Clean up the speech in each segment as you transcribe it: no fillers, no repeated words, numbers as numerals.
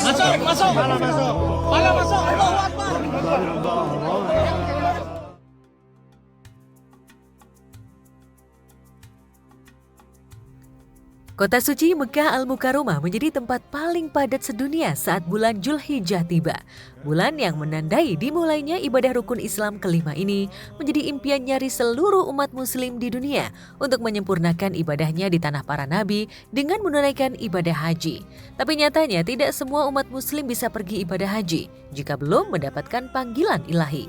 Masuk. Malah masuk. Allahu Akbar. Kota suci Mekah Al-Mukarramah menjadi tempat paling padat sedunia saat bulan Zulhijjah tiba. Bulan yang menandai dimulainya ibadah rukun Islam kelima ini menjadi impian nyaris seluruh umat muslim di dunia untuk menyempurnakan ibadahnya di tanah para nabi dengan menunaikan ibadah haji. Tapi nyatanya tidak semua umat muslim bisa pergi ibadah haji jika belum mendapatkan panggilan ilahi.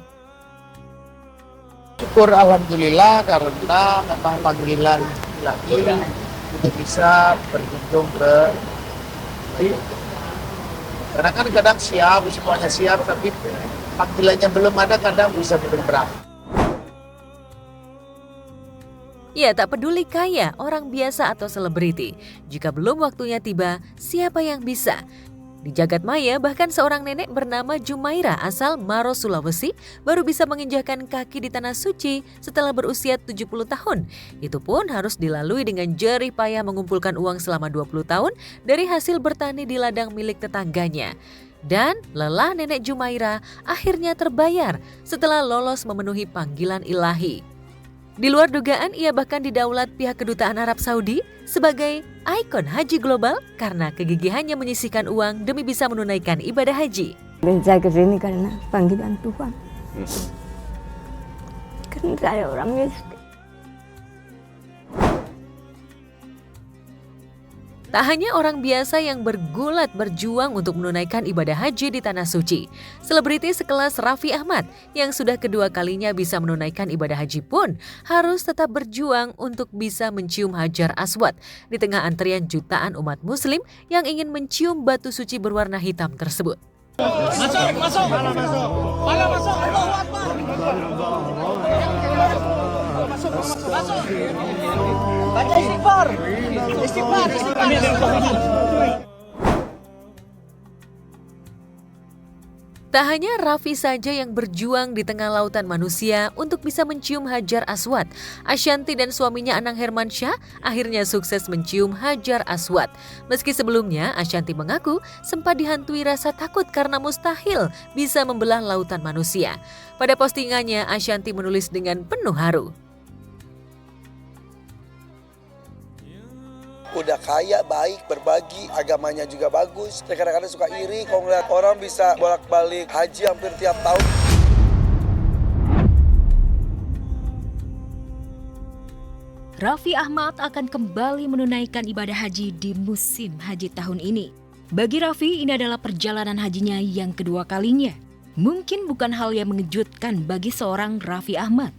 Syukur alhamdulillah karena memang panggilan ilahi untuk bisa berkunjung ke karena kan kadang siap, semuanya siap tapi panggilannya belum ada, kadang bisa belum berangkat. Ya, tak peduli kaya, orang biasa atau selebriti. Jika belum waktunya tiba, siapa yang bisa? Di jagat maya, bahkan seorang nenek bernama Jumaira asal Maros, Sulawesi baru bisa menginjakkan kaki di tanah suci setelah berusia 70 tahun. Itu pun harus dilalui dengan jerih payah mengumpulkan uang selama 20 tahun dari hasil bertani di ladang milik tetangganya. Dan lelah nenek Jumaira akhirnya terbayar setelah lolos memenuhi panggilan ilahi. Di luar dugaan, ia bahkan didaulat pihak kedutaan Arab Saudi sebagai ikon haji global karena kegigihannya menyisihkan uang demi bisa menunaikan ibadah haji. Saya ke sini karena panggilan Tuhan. Kan saya orang miskin. Tak hanya orang biasa yang bergulat berjuang untuk menunaikan ibadah haji di Tanah Suci. Selebriti sekelas Raffi Ahmad yang sudah kedua kalinya bisa menunaikan ibadah haji pun harus tetap berjuang untuk bisa mencium Hajar Aswad di tengah antrian jutaan umat muslim yang ingin mencium batu suci berwarna hitam tersebut. Masuk. Malah masuk. Allahu Akbar. Masuk. Baca istighfar. Tak hanya Raffi saja yang berjuang di tengah lautan manusia untuk bisa mencium Hajar Aswad. Ashanti dan suaminya Anang Hermansyah akhirnya sukses mencium Hajar Aswad. Meski sebelumnya Ashanti mengaku sempat dihantui rasa takut karena mustahil bisa membelah lautan manusia. Pada postingannya, Ashanti menulis dengan penuh haru. Udah kaya, baik, berbagi, agamanya juga bagus. Kadang-kadang suka iri kalau ngeliat orang bisa bolak-balik haji hampir tiap tahun. Raffi Ahmad akan kembali menunaikan ibadah haji di musim haji tahun ini. Bagi Raffi, ini adalah perjalanan hajinya yang kedua kalinya. Mungkin bukan hal yang mengejutkan bagi seorang Raffi Ahmad.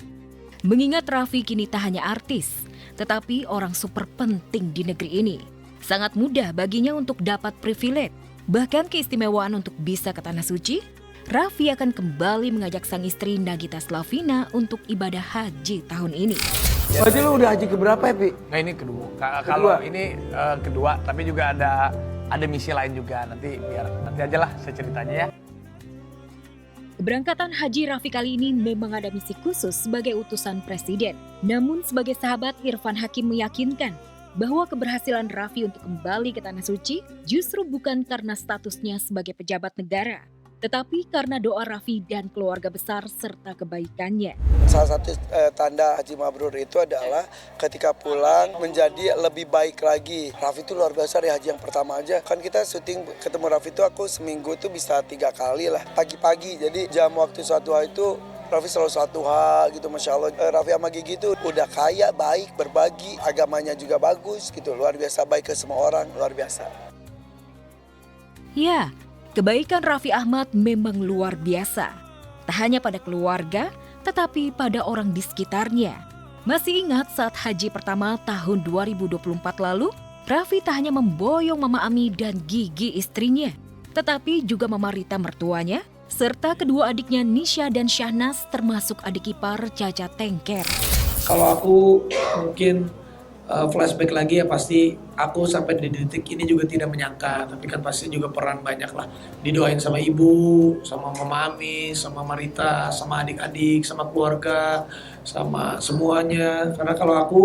Mengingat Raffi kini tak hanya artis, tetapi orang super penting di negeri ini. Sangat mudah baginya untuk dapat privilege, bahkan keistimewaan untuk bisa ke Tanah Suci. Raffi akan kembali mengajak sang istri Nagita Slavina untuk ibadah haji tahun ini. Berarti lu udah haji keberapa ya, Pi? Nah ini kedua. Kalau ini kedua, tapi juga ada misi lain juga. Nanti aja lah saya ceritanya ya. Keberangkatan haji Raffi kali ini memang ada misi khusus sebagai utusan presiden. Namun sebagai sahabat, Irfan Hakim meyakinkan bahwa keberhasilan Raffi untuk kembali ke Tanah Suci justru bukan karena statusnya sebagai pejabat negara, tetapi karena doa Raffi dan keluarga besar serta kebaikannya. Salah satu tanda haji mabrur itu adalah ketika pulang menjadi lebih baik lagi. Raffi itu luar biasa di haji yang pertama aja. Kan kita syuting ketemu Raffi itu aku seminggu itu bisa 3 kali lah. Pagi-pagi, jadi jam waktu sholat duha itu Raffi selalu sholat duha gitu, Masya Allah. Raffi sama Gigi itu udah kaya, baik, berbagi, agamanya juga bagus gitu. Luar biasa baik ke semua orang, luar biasa. Ya, kebaikan Raffi Ahmad memang luar biasa. Tak hanya pada keluarga, tetapi pada orang di sekitarnya. Masih ingat saat haji pertama tahun 2024 lalu, Raffi tak hanya memboyong Mama Ami dan Gigi istrinya, tetapi juga Mama Rita mertuanya, serta kedua adiknya Nisha dan Syahnas termasuk adik ipar Caca Tengker. Kalau aku mungkin flashback lagi ya pasti aku sampai di detik ini juga tidak menyangka, tapi kan pasti juga peran banyak lah. Didoain sama ibu, sama Mama Ami, sama Marita, sama adik-adik, sama keluarga, sama semuanya. Karena kalau aku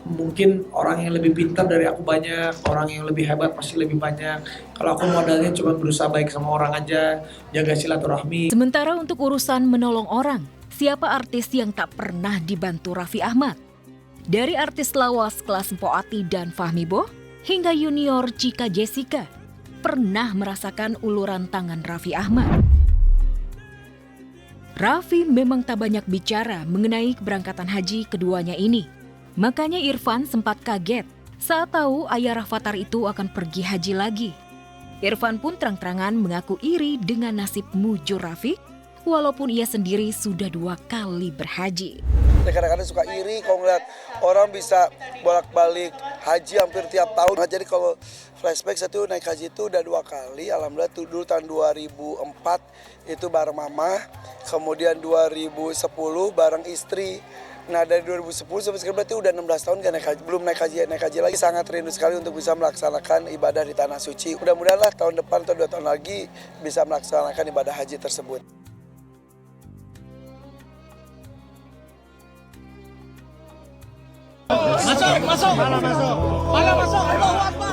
mungkin orang yang lebih pintar dari aku banyak, orang yang lebih hebat pasti lebih banyak. Kalau aku modalnya cuma berusaha baik sama orang aja, jaga silaturahmi. Sementara untuk urusan menolong orang, siapa artis yang tak pernah dibantu Raffi Ahmad? Dari artis lawas kelas Mpok Ati dan Fahmi Boh, hingga junior Cika Jessica, pernah merasakan uluran tangan Raffi Ahmad. Raffi memang tak banyak bicara mengenai keberangkatan haji keduanya ini. Makanya Irfan sempat kaget saat tahu ayah Rafathar itu akan pergi haji lagi. Irfan pun terang-terangan mengaku iri dengan nasib mujur Raffi, walaupun ia sendiri sudah 2 kali berhaji. Kadang-kadang suka iri kalau ngeliat orang bisa bolak-balik haji hampir tiap tahun. Nah, jadi kalau flashback, saya tuh naik haji itu udah 2 kali. Alhamdulillah tuh dulu tahun 2004 itu bareng mama, kemudian 2010 bareng istri. Nah dari 2010 sampai sekarang berarti udah 16 tahun gak naik haji, belum naik haji lagi. Sangat rindu sekali untuk bisa melaksanakan ibadah di Tanah Suci. Mudah-mudahan lah tahun depan atau 2 tahun lagi bisa melaksanakan ibadah haji tersebut. Masuk. Malah masuk. Allahu Akbar.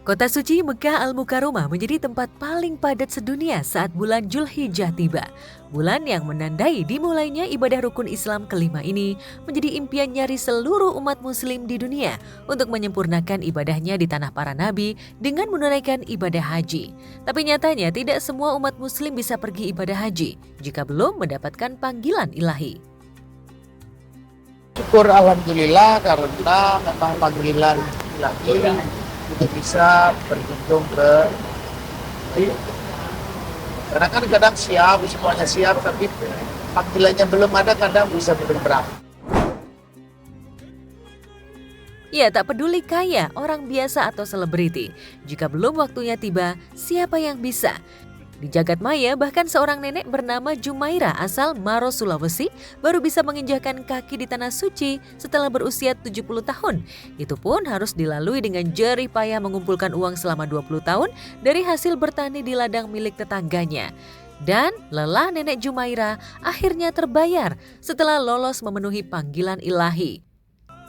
Kota suci Mekah Al-Mukarramah menjadi tempat paling padat sedunia saat bulan Zulhijjah tiba. Bulan yang menandai dimulainya ibadah rukun Islam kelima ini menjadi impian nyaris seluruh umat muslim di dunia untuk menyempurnakan ibadahnya di tanah para nabi dengan menunaikan ibadah haji. Tapi nyatanya tidak semua umat muslim bisa pergi ibadah haji jika belum mendapatkan panggilan ilahi. Syukur alhamdulillah karena memang panggilan ilahi untuk bisa berkunjung ke karena kan kadang siap, semuanya siap, tapi panggilannya belum ada, kadang bisa belum berangkat. Ya, tak peduli kaya, orang biasa atau selebriti. Jika belum waktunya tiba, siapa yang bisa? Di jagat maya, bahkan seorang nenek bernama Jumaira asal Maros, Sulawesi baru bisa menginjakkan kaki di Tanah Suci setelah berusia 70 tahun. Itu pun harus dilalui dengan jerih payah mengumpulkan uang selama 20 tahun dari hasil bertani di ladang milik tetangganya. Dan lelah nenek Jumaira akhirnya terbayar setelah lolos memenuhi panggilan ilahi.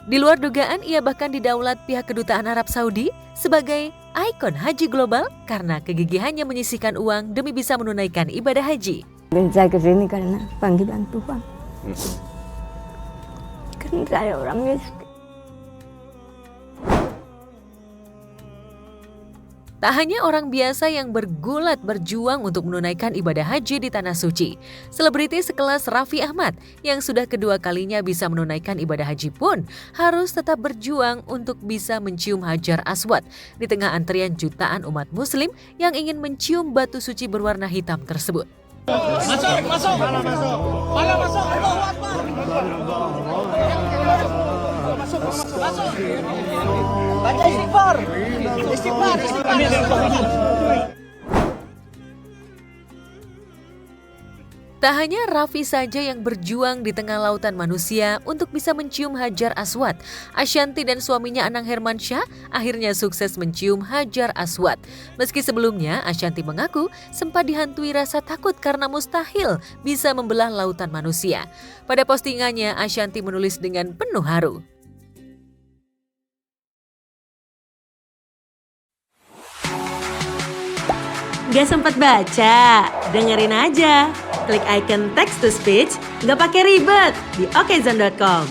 Di luar dugaan, ia bahkan didaulat pihak kedutaan Arab Saudi sebagai ikon haji global karena kegigihannya menyisihkan uang demi bisa menunaikan ibadah haji. Saya kesini karena panggilan Tuhan. Kan saya orang miskin. Tak hanya orang biasa yang bergulat berjuang untuk menunaikan ibadah haji di Tanah Suci. Selebriti sekelas Raffi Ahmad yang sudah kedua kalinya bisa menunaikan ibadah haji pun harus tetap berjuang untuk bisa mencium Hajar Aswad di tengah antrian jutaan umat muslim yang ingin mencium batu suci berwarna hitam tersebut. Masuk. Malah masuk. Allahu Akbar. Masuk. Baca istighfar. Tak hanya Raffi saja yang berjuang di tengah lautan manusia untuk bisa mencium Hajar Aswad. Ashanti dan suaminya Anang Hermansyah akhirnya sukses mencium Hajar Aswad. Meski sebelumnya Ashanti mengaku sempat dihantui rasa takut karena mustahil bisa membelah lautan manusia. Pada postingannya, Ashanti menulis dengan penuh haru. Gak sempat baca? Dengerin aja. Klik icon text to speech, gak pakai ribet di okezone.com.